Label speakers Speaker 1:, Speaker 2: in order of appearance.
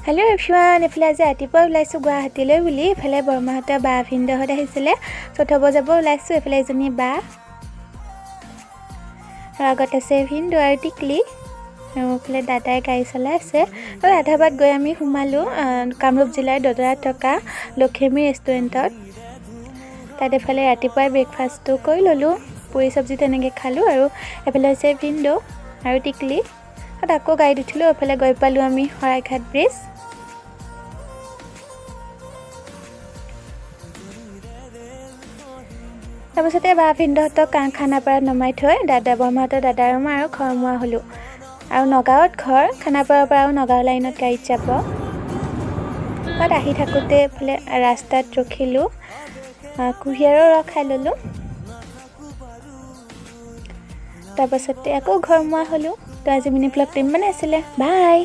Speaker 1: Hello' everyone, এইফালে আজি ৰাতিপুৱা ওলাইছোঁ গুৱাহাটীলৈ বুলি। এইফালে বৰমাহঁতৰ বা ভিনদেউহঁত আহিছিলে, চ' থ'ব যাব ওলাইছোঁ। এইফালে এজনী বা আৰু আগত আছে ভিনদেউ আৰু টিকলি, আৰু এইফালে দাদাই গাড়ী চলাই আছে। আৰু আধা বাট গৈ আমি সোমালোঁ কামৰূপ জিলাৰ দদৰাত থকা লখিমী ৰেষ্টুৰেণ্টত। তাত এইফালে ৰাতিপুৱাই ব্ৰেকফাষ্টটো কৰি ল'লোঁ, পুৰি চব্জি তেনেকৈ খালোঁ। আৰু এইফালে হৈছে ভিনদেউ আৰু টিকলি। তাত আকৌ গাড়ীত উঠিলোঁ। এইফালে গৈ পালোঁ আমি শৰাইঘাট ব্ৰিজ। তাৰপিছতে বা ভিনদেউহঁতক খানাপাৰাত নমাই থৈ বৰমাহঁতৰ দাদা আৰু মই আৰু ঘৰমুৱা হ'লোঁ। আৰু নগাঁৱত ঘৰ, খানাপাৰাৰ পৰা আৰু নগাঁও লাইনত গাড়ীত যাব। তাত আহি থাকোঁতে এইফালে ৰাস্তাত ৰখিলোঁ, কুঁহিয়াৰৰ ৰস খাই ল'লোঁ। তাৰপাছতে আকৌ ঘৰমুৱা হ'লোঁ। তো আজি মিনি ব্লগটো ইমানেই আছিলে, বাই।